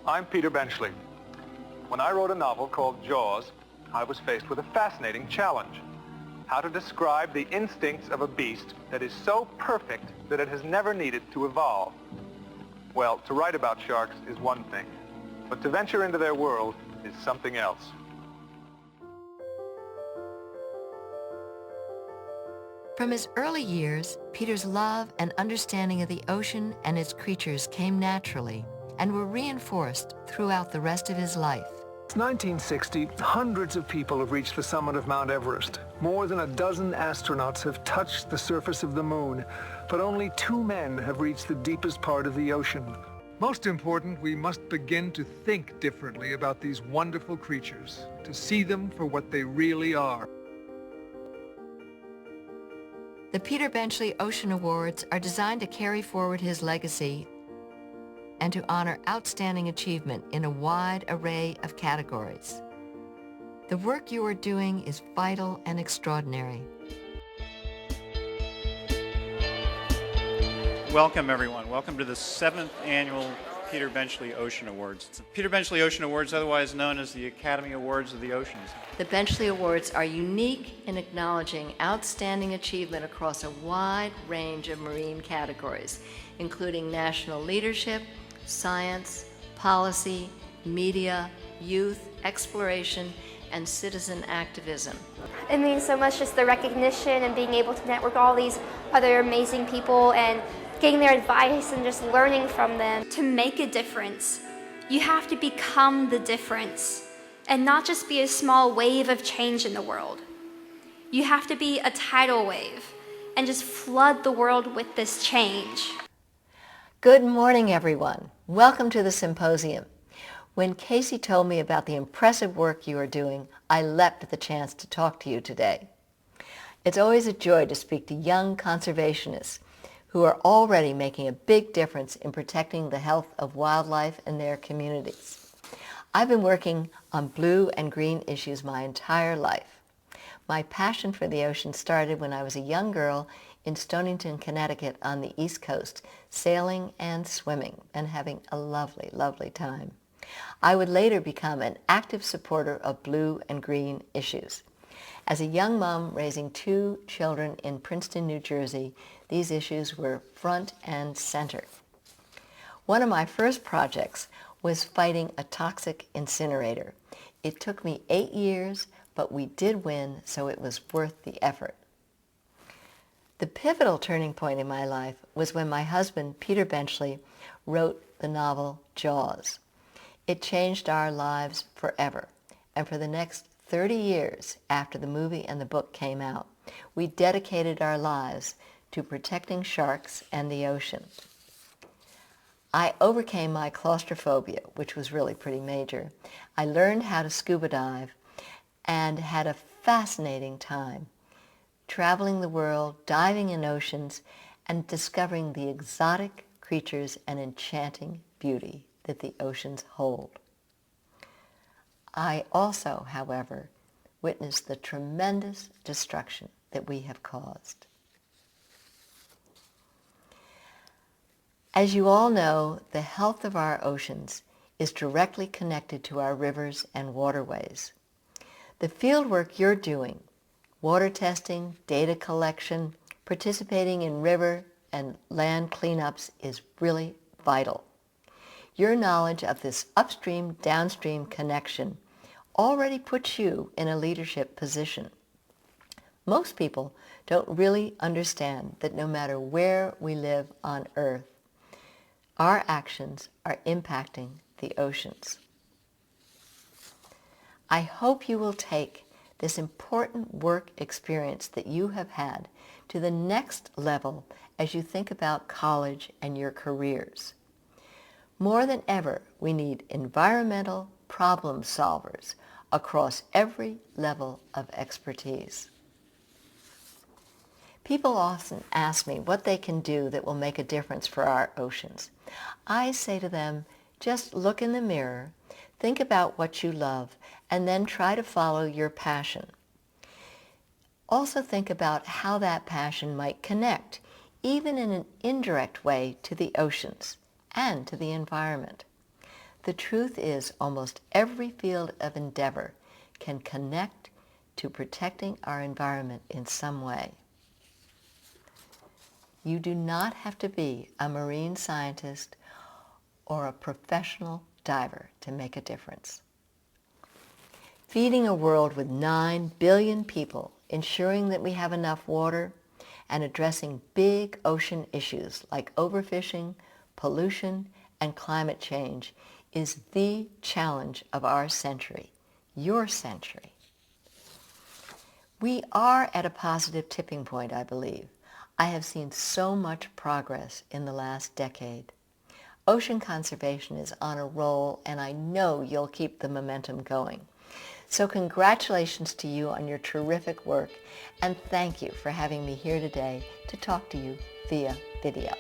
I'm Peter Benchley. When I wrote a novel called Jaws, I was faced with a fascinating challenge. How to describe the instincts of a beast that is so perfect that it has never needed to evolve. Well, to write about sharks is one thing, but to venture into their world is something else. From his early years, Peter's love and understanding of the ocean and its creatures came naturally and were reinforced throughout the rest of his life. Since 1960, hundreds of people have reached the summit of Mount Everest. More than a dozen astronauts have touched the surface of the moon, but only 2 men have reached the deepest part of the ocean. Most important, we must begin to think differently about these wonderful creatures, to see them for what they really are. The Peter Benchley Ocean Awards are designed to carry forward his legacy and to honor outstanding achievement in a wide array of categories. The work you are doing is vital and extraordinary. Welcome, everyone. Welcome to the 7th Annual Peter Benchley Ocean Awards. It's the Peter Benchley Ocean Awards, otherwise known as the Academy Awards of the Oceans. The Benchley Awards are unique in acknowledging outstanding achievement across a wide range of marine categories, including national leadership, science, policy, media, youth, exploration, and citizen activism. It means so much, just the recognition and being able to network all these other amazing people and getting their advice and just learning from them. To make a difference, you have to become the difference and not just be a small wave of change in the world. You have to be a tidal wave and just flood the world with this change. Good morning, everyone. Welcome to the Symposium. When Casey told me about the impressive work you are doing, I leapt at the chance to talk to you today. It's always a joy to speak to young conservationists who are already making a big difference in protecting the health of wildlife and their communities. I've been working on blue and green issues my entire life. My passion for the ocean started when I was a young girl in Stonington, Connecticut on the East Coast, sailing and swimming and having a lovely, lovely time. I would later become an active supporter of blue and green issues. As a young mom raising 2 children in Princeton, New Jersey, these issues were front and center. One of my first projects was fighting a toxic incinerator. It took me 8 years, but we did win, so it was worth the effort. The pivotal turning point in my life was when my husband, Peter Benchley, wrote the novel Jaws. It changed our lives forever, and for the next 30 years after the movie and the book came out, we dedicated our lives to protecting sharks and the ocean. I overcame my claustrophobia, which was really pretty major. I learned how to scuba dive and had a fascinating time traveling the world, diving in oceans, and discovering the exotic creatures and enchanting beauty that the oceans hold. I also, however, witnessed the tremendous destruction that we have caused. As you all know, the health of our oceans is directly connected to our rivers and waterways. The fieldwork you're doing, water testing, data collection, participating in river and land cleanups is really vital. Your knowledge of this upstream-downstream connection already puts you in a leadership position. Most people don't really understand that no matter where we live on Earth, our actions are impacting the oceans. I hope you will take this important work experience that you have had to the next level as you think about college and your careers. More than ever, we need environmental problem solvers across every level of expertise. People often ask me what they can do that will make a difference for our oceans. I say to them, just look in the mirror, think about what you love, and then try to follow your passion. Also think about how that passion might connect, even in an indirect way, to the oceans and to the environment. The truth is, almost every field of endeavor can connect to protecting our environment in some way. You do not have to be a marine scientist or a professional diver to make a difference. Feeding a world with 9 billion people, ensuring that we have enough water, and addressing big ocean issues like overfishing, pollution, and climate change is the challenge of our century, your century. We are at a positive tipping point, I believe. I have seen so much progress in the last decade. Ocean conservation is on a roll, and I know you'll keep the momentum going. So congratulations to you on your terrific work, and thank you for having me here today to talk to you via video.